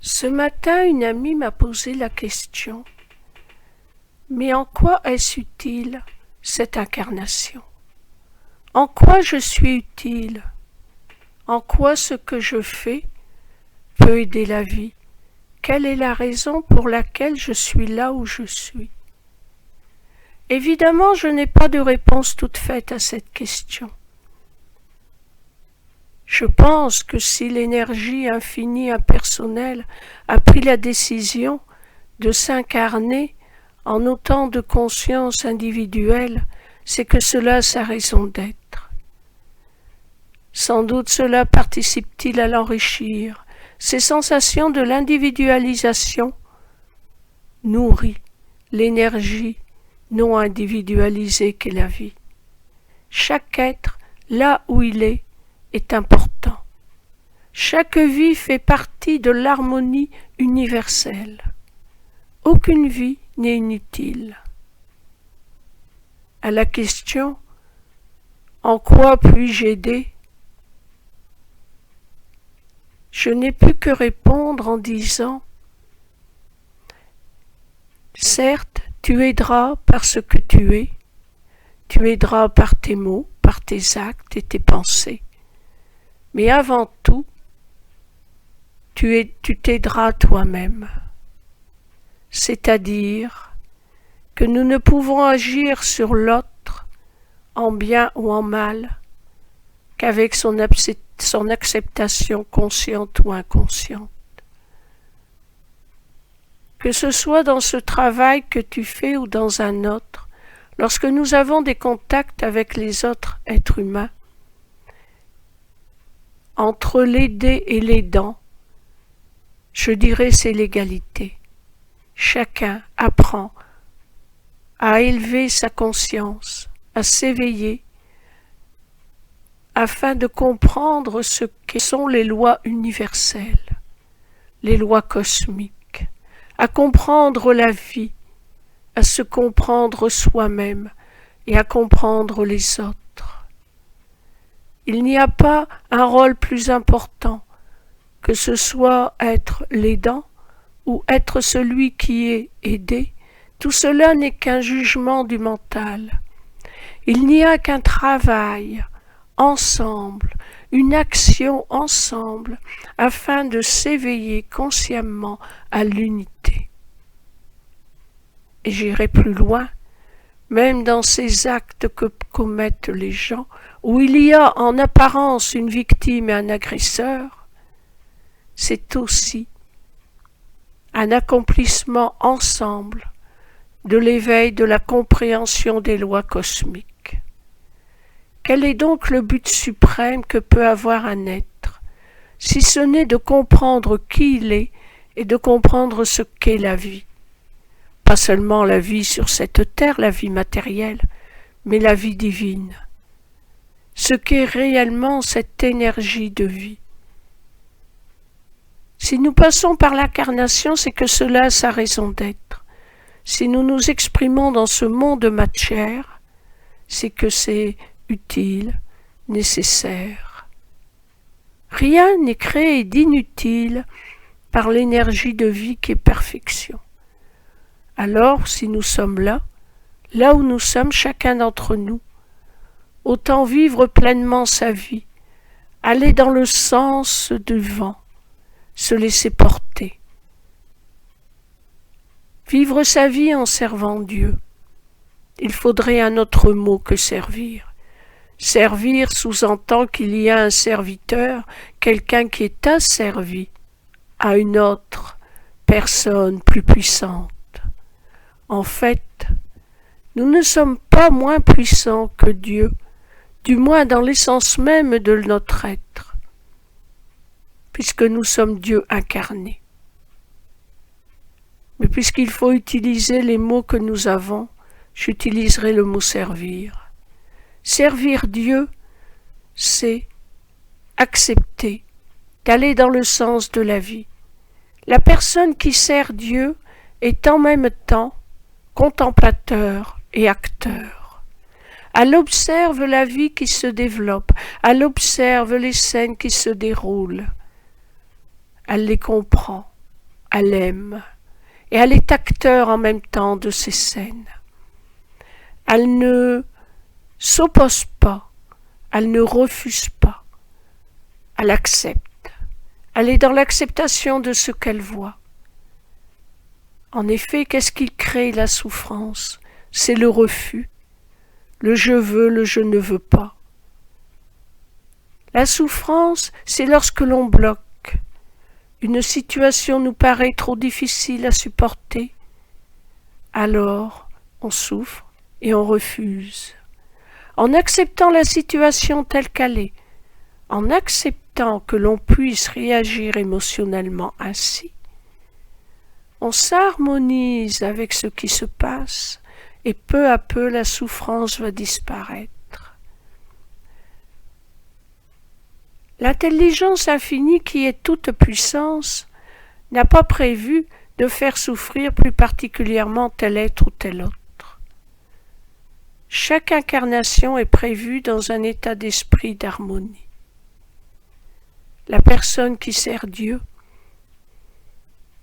Ce matin, une amie m'a posé la question: mais en quoi est-ce utile, cette incarnation? En quoi je suis utile? En quoi ce que je fais peut aider la vie? Quelle est la raison pour laquelle je suis là où je suis? Évidemment, je n'ai pas de réponse toute faite à cette question. Je pense que si l'énergie infinie impersonnelle a pris la décision de s'incarner en autant de consciences individuelles, c'est que cela a sa raison d'être. Sans doute cela participe-t-il à l'enrichir. Ces sensations de l'individualisation nourrit l'énergie non individualisée qu'est la vie. Chaque être, là où il est important. Chaque vie fait partie de l'harmonie universelle. Aucune vie n'est inutile. À la question « En quoi puis-je aider ?», je n'ai pu que répondre en disant « Certes, tu aideras par ce que tu aideras par tes mots, par tes actes et tes pensées. Mais avant tout, tu t'aideras toi-même. C'est-à-dire que nous ne pouvons agir sur l'autre, en bien ou en mal, qu'avec son acceptation consciente ou inconsciente. Que ce soit dans ce travail que tu fais ou dans un autre, lorsque nous avons des contacts avec les autres êtres humains, entre l'aider et l'aidant, je dirais c'est l'égalité. Chacun apprend à élever sa conscience, à s'éveiller, afin de comprendre ce que sont les lois universelles, les lois cosmiques, à comprendre la vie, à se comprendre soi-même et à comprendre les autres. Il n'y a pas un rôle plus important, que ce soit être l'aidant ou être celui qui est aidé. Tout cela n'est qu'un jugement du mental. Il n'y a qu'un travail ensemble, une action ensemble, afin de s'éveiller consciemment à l'unité. Et j'irai plus loin, même dans ces actes que commettent les gens, où il y a en apparence une victime et un agresseur, c'est aussi un accomplissement ensemble de l'éveil de la compréhension des lois cosmiques. Quel est donc le but suprême que peut avoir un être, si ce n'est de comprendre qui il est et de comprendre ce qu'est la vie? Pas seulement la vie sur cette terre, la vie matérielle, mais la vie divine. Ce qu'est réellement cette énergie de vie. Si nous passons par l'incarnation, c'est que cela a sa raison d'être. Si nous nous exprimons dans ce monde matière, c'est que c'est utile, nécessaire. Rien n'est créé d'inutile par l'énergie de vie qui est perfection. Alors, si nous sommes là où nous sommes, chacun d'entre nous, autant vivre pleinement sa vie, aller dans le sens du vent, se laisser porter. Vivre sa vie en servant Dieu. Il faudrait un autre mot que servir. Servir sous-entend qu'il y a un serviteur, quelqu'un qui est asservi à une autre personne plus puissante. En fait, nous ne sommes pas moins puissants que Dieu, du moins dans l'essence même de notre être, puisque nous sommes Dieu incarné. Mais puisqu'il faut utiliser les mots que nous avons, j'utiliserai le mot servir. Servir Dieu, c'est accepter d'aller dans le sens de la vie. La personne qui sert Dieu est en même temps contemplateur et acteur. Elle observe la vie qui se développe, elle observe les scènes qui se déroulent, elle les comprend, elle aime, et elle est acteur en même temps de ces scènes. Elle ne s'oppose pas, elle ne refuse pas, elle accepte. Elle est dans l'acceptation de ce qu'elle voit. En effet, qu'est-ce qui crée la souffrance? C'est le refus, le je ne veux pas. La souffrance, c'est lorsque l'on bloque. Une situation nous paraît trop difficile à supporter. Alors, on souffre et on refuse. En acceptant la situation telle qu'elle est, en acceptant que l'on puisse réagir émotionnellement ainsi, on s'harmonise avec ce qui se passe et peu à peu la souffrance va disparaître. L'intelligence infinie qui est toute puissance n'a pas prévu de faire souffrir plus particulièrement tel être ou tel autre. Chaque incarnation est prévue dans un état d'esprit d'harmonie. La personne qui sert Dieu,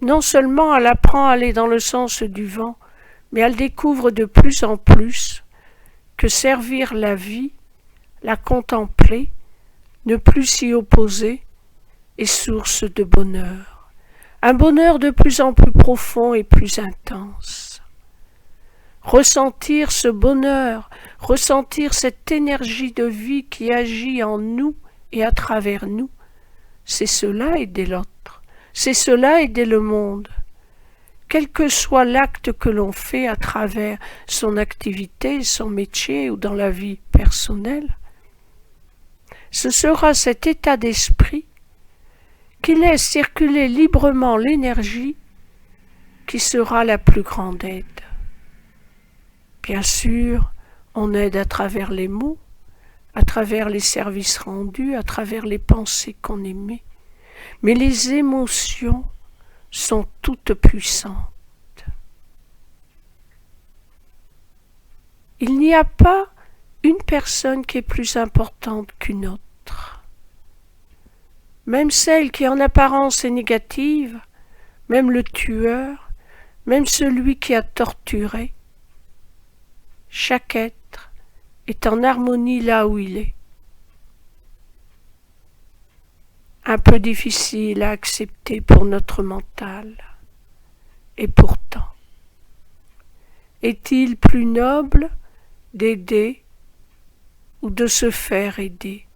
non seulement elle apprend à aller dans le sens du vent, mais elle découvre de plus en plus que servir la vie, la contempler, ne plus s'y opposer, est source de bonheur. Un bonheur de plus en plus profond et plus intense. Ressentir ce bonheur, ressentir cette énergie de vie qui agit en nous et à travers nous, c'est cela aider l'autre, c'est cela aider le monde. Quel que soit l'acte que l'on fait à travers son activité, son métier ou dans la vie personnelle, ce sera cet état d'esprit qui laisse circuler librement l'énergie qui sera la plus grande aide. Bien sûr, on aide à travers les mots, à travers les services rendus, à travers les pensées qu'on émet, mais les émotions sont toutes puissantes. Il n'y a pas une personne qui est plus importante qu'une autre. Même celle qui en apparence est négative, même le tueur, même celui qui a torturé, chaque être est en harmonie là où il est. Un peu difficile à accepter pour notre mental. Et pourtant, est-il plus noble d'aider ou de se faire aider?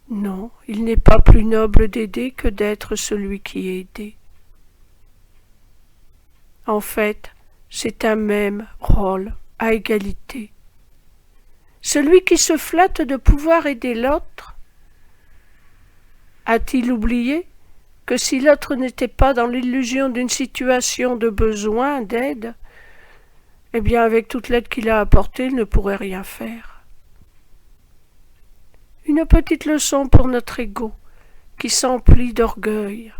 Non, il n'est pas plus noble d'aider que d'être celui qui est aidé. En fait, c'est un même rôle, à égalité. Celui qui se flatte de pouvoir aider l'autre, a-t-il oublié que si l'autre n'était pas dans l'illusion d'une situation de besoin, d'aide, eh bien avec toute l'aide qu'il a apportée, il ne pourrait rien faire. Une petite leçon pour notre ego, qui s'emplit d'orgueil.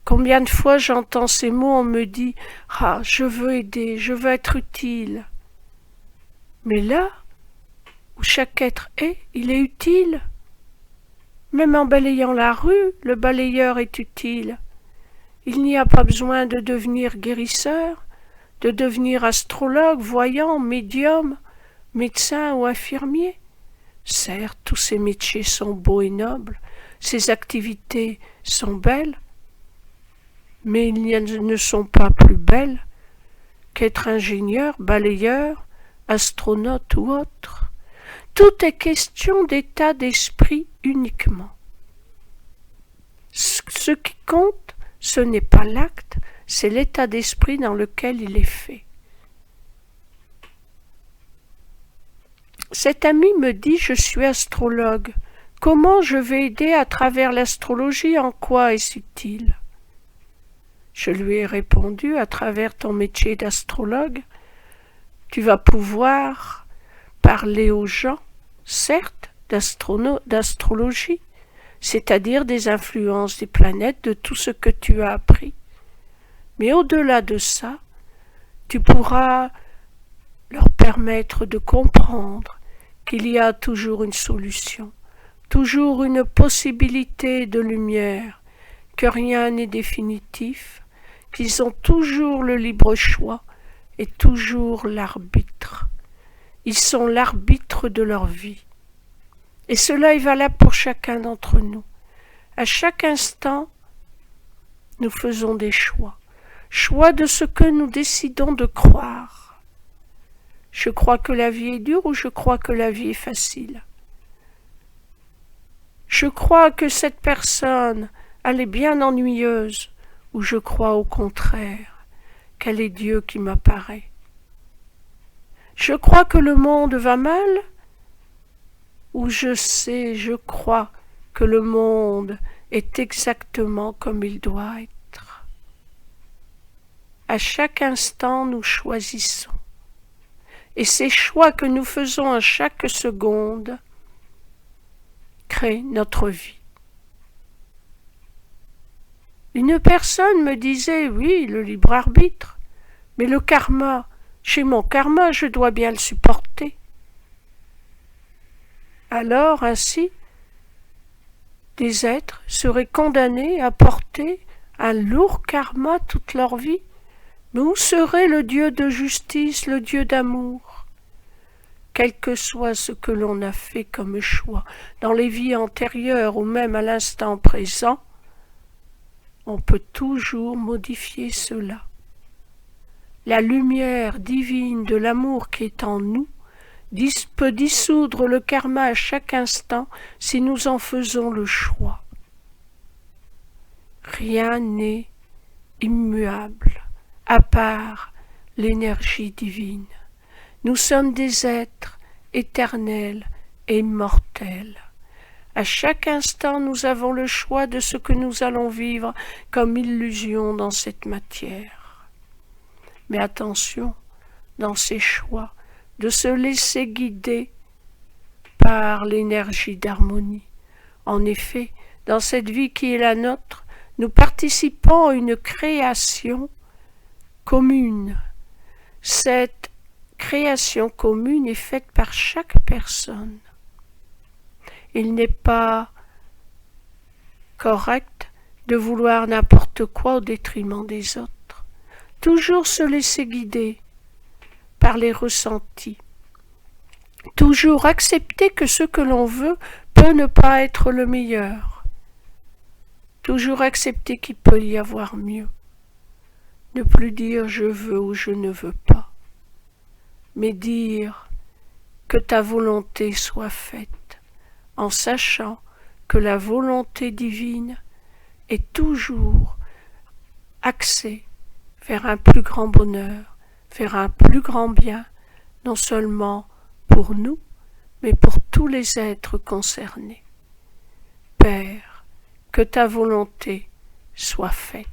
Combien de fois j'entends ces mots, on me dit « Ah, je veux aider, je veux être utile ». Mais là, où chaque être est, il est utile. Même en balayant la rue, le balayeur est utile. Il n'y a pas besoin de devenir guérisseur, de devenir astrologue, voyant, médium, médecin ou infirmier. Certes, tous ces métiers sont beaux et nobles, ces activités sont belles, mais ils ne sont pas plus belles qu'être ingénieur, balayeur, astronaute ou autre. Tout est question d'état d'esprit uniquement. Ce qui compte, ce n'est pas l'acte, c'est l'état d'esprit dans lequel il est fait. Cet ami me dit « Je suis astrologue. Comment je vais aider à travers l'astrologie? En quoi est-ce utile ?» Je lui ai répondu « À travers ton métier d'astrologue, tu vas pouvoir parler aux gens, certes, d'astrologie, c'est-à-dire des influences des planètes, de tout ce que tu as appris. Mais au-delà de ça, tu pourras leur permettre de comprendre qu'il y a toujours une solution, toujours une possibilité de lumière, que rien n'est définitif, qu'ils ont toujours le libre choix et toujours l'arbitre. Ils sont l'arbitre de leur vie. Et cela est valable pour chacun d'entre nous. À chaque instant, nous faisons des choix. Choix de ce que nous décidons de croire. Je crois que la vie est dure ou je crois que la vie est facile. Je crois que cette personne, elle est bien ennuyeuse, ou je crois au contraire qu'elle est Dieu qui m'apparaît. Je crois que le monde va mal, ou je crois que le monde est exactement comme il doit être. À chaque instant, nous choisissons. Et ces choix que nous faisons à chaque seconde créent notre vie. Une personne me disait, oui, le libre arbitre, mais le karma, chez mon karma, je dois bien le supporter. Alors, ainsi, des êtres seraient condamnés à porter un lourd karma toute leur vie. Mais où serait le Dieu de justice, le Dieu d'amour? Quel que soit ce que l'on a fait comme choix, dans les vies antérieures ou même à l'instant présent, on peut toujours modifier cela. La lumière divine de l'amour qui est en nous peut dissoudre le karma à chaque instant si nous en faisons le choix. Rien n'est immuable, à part l'énergie divine. Nous sommes des êtres éternels et immortels. À chaque instant, nous avons le choix de ce que nous allons vivre comme illusion dans cette matière. Mais attention, dans ces choix, de se laisser guider par l'énergie d'harmonie. En effet, dans cette vie qui est la nôtre, nous participons à une création commune. Cette création commune est faite par chaque personne. Il n'est pas correct de vouloir n'importe quoi au détriment des autres. Toujours se laisser guider par les ressentis. Toujours accepter que ce que l'on veut peut ne pas être le meilleur. Toujours accepter qu'il peut y avoir mieux. Ne plus dire je veux ou je ne veux pas, mais dire que ta volonté soit faite, en sachant que la volonté divine est toujours axée vers un plus grand bonheur, vers un plus grand bien, non seulement pour nous, mais pour tous les êtres concernés. Père, que ta volonté soit faite.